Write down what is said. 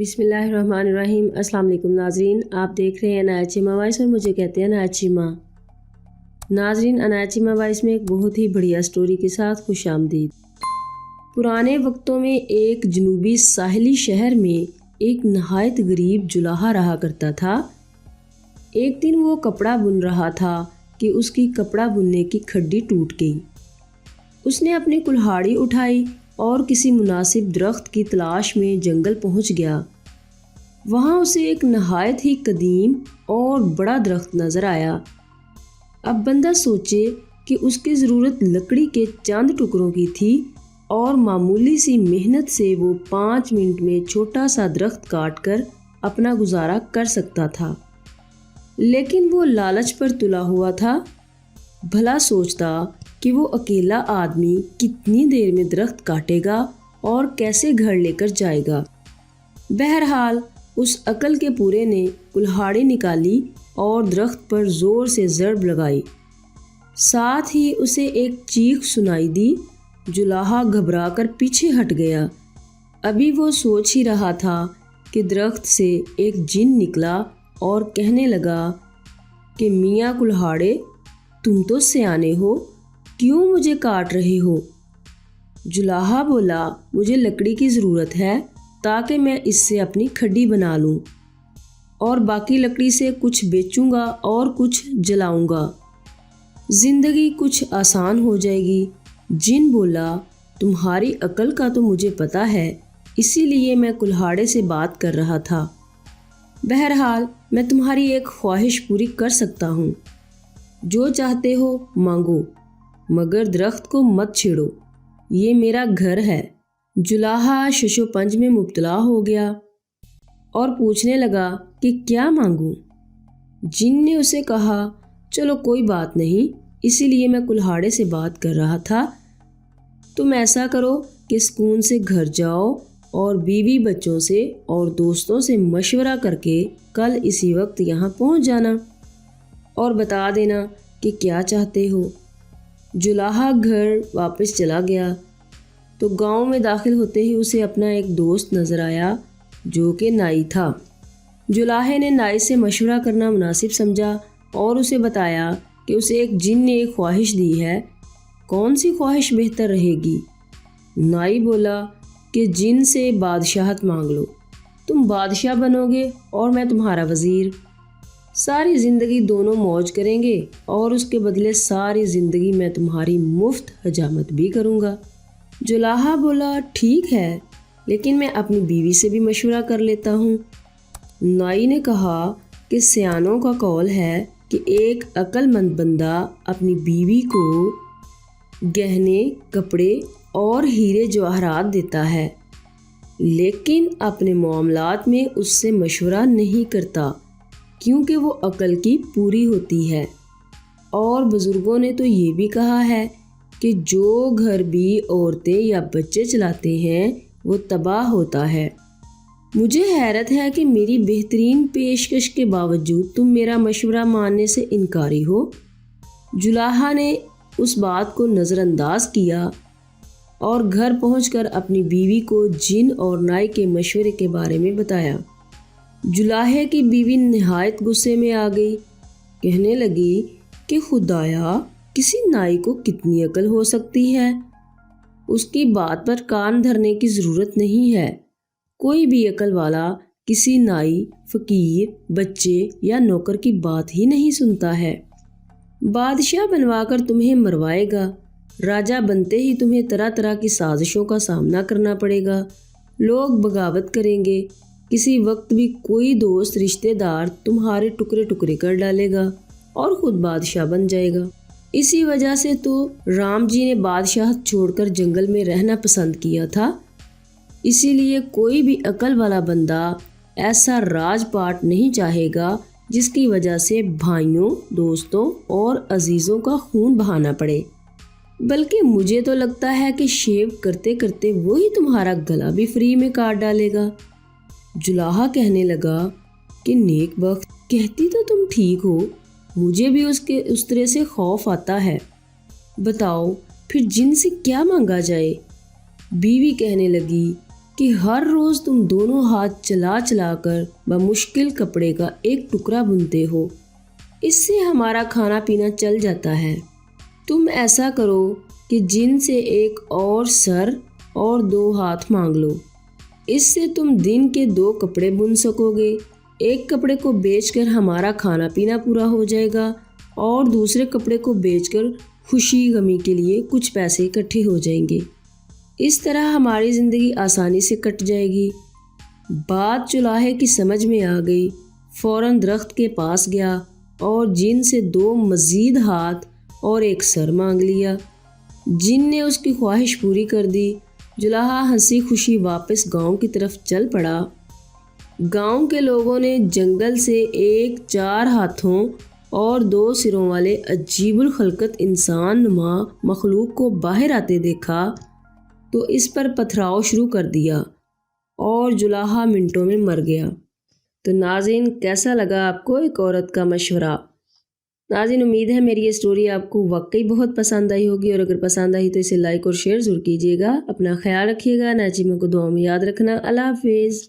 بسم اللہ الرحمن الرحیم۔ السلام علیکم ناظرین، آپ دیکھ رہے ہیں عنایت-شیما وائس اور مجھے کہتے ہیں عنایت-شیما۔ ناظرین، عنایت-شیما وائس میں ایک بہت ہی بڑھیا سٹوری کے ساتھ خوش آمدید۔ پرانے وقتوں میں ایک جنوبی ساحلی شہر میں ایک نہایت غریب جولاہا رہا کرتا تھا۔ ایک دن وہ کپڑا بن رہا تھا کہ اس کی کپڑا بننے کی کھڈی ٹوٹ گئی۔ اس نے اپنی کلہاڑی اٹھائی اور کسی مناسب درخت کی تلاش میں جنگل پہنچ گیا۔ وہاں اسے ایک نہایت ہی قدیم اور بڑا درخت نظر آیا۔ اب بندہ سوچے کہ اس کی ضرورت لکڑی کے چند ٹکڑوں کی تھی اور معمولی سی محنت سے وہ 5 منٹ میں چھوٹا سا درخت کاٹ کر اپنا گزارا کر سکتا تھا، لیکن وہ لالچ پر تلا ہوا تھا۔ بھلا سوچتا کہ وہ اکیلا آدمی کتنی دیر میں درخت کاٹے گا اور کیسے گھر لے کر جائے گا۔ بہرحال اس عقل کے پورے نے کلہاڑی نکالی اور درخت پر زور سے ضرب لگائی۔ ساتھ ہی اسے ایک چیخ سنائی دی۔ جولاہا گھبرا کر پیچھے ہٹ گیا۔ ابھی وہ سوچ ہی رہا تھا کہ درخت سے ایک جن نکلا اور کہنے لگا کہ میاں کلہاڑے، تم تو سیانے ہو، کیوں مجھے کاٹ رہے ہو؟ جولاہا بولا، مجھے لکڑی کی ضرورت ہے تاکہ میں اس سے اپنی کھڈی بنا لوں اور باقی لکڑی سے کچھ بیچوں گا اور کچھ جلاؤں گا، زندگی کچھ آسان ہو جائے گی۔ جن بولا، تمہاری عقل کا تو مجھے پتہ ہے، اسی لیے میں کلہاڑے سے بات کر رہا تھا۔ بہرحال میں تمہاری ایک خواہش پوری کر سکتا ہوں، جو چاہتے ہو مانگو، مگر درخت کو مت چھیڑو، یہ میرا گھر ہے۔ جولاہا شش و پنج میں مبتلا ہو گیا اور پوچھنے لگا کہ کیا مانگوں؟ جن نے اسے کہا، چلو کوئی بات نہیں، اسی لیے میں کلہاڑے سے بات کر رہا تھا۔ تم ایسا کرو کہ سکون سے گھر جاؤ اور بیوی بچوں سے اور دوستوں سے مشورہ کر کے کل اسی وقت یہاں پہنچ جانا اور بتا دینا کہ کیا چاہتے ہو۔ جولاہا گھر واپس چلا گیا تو گاؤں میں داخل ہوتے ہی اسے اپنا ایک دوست نظر آیا جو کہ نائی تھا۔ جولاہے نے نائی سے مشورہ کرنا مناسب سمجھا اور اسے بتایا کہ اسے ایک جن نے ایک خواہش دی ہے۔ کون سی خواہش بہتر رہے گی؟ نائی بولا کہ جن سے بادشاہت مانگ لو، تم بادشاہ بنو گے اور میں تمہارا وزیر، ساری زندگی دونوں موج کریں گے اور اس کے بدلے ساری زندگی میں تمہاری مفت حجامت بھی کروں گا۔ جولاہا بولا، ٹھیک ہے، لیکن میں اپنی بیوی سے بھی مشورہ کر لیتا ہوں۔ نائی نے کہا کہ سیانوں کا قول ہے کہ ایک عقل مند بندہ اپنی بیوی کو گہنے، کپڑے اور ہیرے جواہرات دیتا ہے، لیکن اپنے معاملات میں اس سے مشورہ نہیں کرتا کیونکہ وہ عقل کی پوری ہوتی ہے۔ اور بزرگوں نے تو یہ بھی کہا ہے کہ جو گھر بھی عورتیں یا بچے چلاتے ہیں وہ تباہ ہوتا ہے۔ مجھے حیرت ہے کہ میری بہترین پیشکش کے باوجود تم میرا مشورہ ماننے سے انکاری ہو۔ جولاہا نے اس بات کو نظر انداز کیا اور گھر پہنچ کر اپنی بیوی کو جن اور نائی کے مشورے کے بارے میں بتایا۔ جولاہے کی بیوی نہایت غصے میں آ گئی، کہنے لگی کہ خدایا، کسی نائی کو کتنی عقل ہو سکتی ہے؟ اس کی بات پر کان دھرنے کی ضرورت نہیں ہے۔ کوئی بھی عقل والا کسی نائی، فقیر، بچے یا نوکر کی بات ہی نہیں سنتا ہے۔ بادشاہ بنوا کر تمہیں مروائے گا، راجہ بنتے ہی تمہیں طرح طرح کی سازشوں کا سامنا کرنا پڑے گا، لوگ بغاوت کریں گے، کسی وقت بھی کوئی دوست رشتہ دار تمہارے ٹکڑے ٹکڑے کر ڈالے گا اور خود بادشاہ بن جائے گا۔ اسی وجہ سے تو رام جی نے بادشاہت چھوڑ کر جنگل میں رہنا پسند کیا تھا۔ اسی لیے کوئی بھی عقل والا بندہ ایسا راج پاٹ نہیں چاہے گا جس کی وجہ سے بھائیوں، دوستوں اور عزیزوں کا خون بہانا پڑے، بلکہ مجھے تو لگتا ہے کہ شیو کرتے کرتے وہی تمہارا گلا بھی فری میں کاٹ ڈالے گا۔ جولاہا کہنے لگا کہ نیک بخت، کہتی تو تم ٹھیک ہو، مجھے بھی اس طرح سے خوف آتا ہے، بتاؤ پھر جن سے کیا مانگا جائے؟ بیوی کہنے لگی کہ ہر روز تم دونوں ہاتھ چلا چلا کر بمشکل کپڑے کا ایک ٹکڑا بنتے ہو، اس سے ہمارا کھانا پینا چل جاتا ہے۔ تم ایسا کرو کہ جن سے ایک اور سر اور 2 ہاتھ مانگ لو، اس سے تم دن کے 2 کپڑے بن سکو گے۔ ایک کپڑے کو بیچ کر ہمارا کھانا پینا پورا ہو جائے گا اور دوسرے کپڑے کو بیچ کر خوشی غمی کے لیے کچھ پیسے اکٹھے ہو جائیں گے۔ اس طرح ہماری زندگی آسانی سے کٹ جائے گی۔ بات چلاہے کی سمجھ میں آ گئی، فوراً درخت کے پاس گیا اور جن سے 2 مزید ہاتھ اور ایک سر مانگ لیا۔ جن نے اس کی خواہش پوری کر دی۔ جولاہا ہنسی خوشی واپس گاؤں کی طرف چل پڑا۔ گاؤں کے لوگوں نے جنگل سے ایک 4 ہاتھوں اور 2 سروں والے عجیب الخلقت انسان نما مخلوق کو باہر آتے دیکھا تو اس پر پتھراؤ شروع کر دیا اور جولاہا منٹوں میں مر گیا۔ تو ناظرین، کیسا لگا آپ کو ایک عورت کا مشورہ؟ ناظرین، امید ہے میری یہ سٹوری آپ کو واقعی بہت پسند آئی ہوگی، اور اگر پسند آئی تو اسے لائک اور شیئر ضرور کیجیے گا۔ اپنا خیال رکھیے گا، ناچیمہ کو دعاؤں میں یاد رکھنا۔ اللہ حافظ۔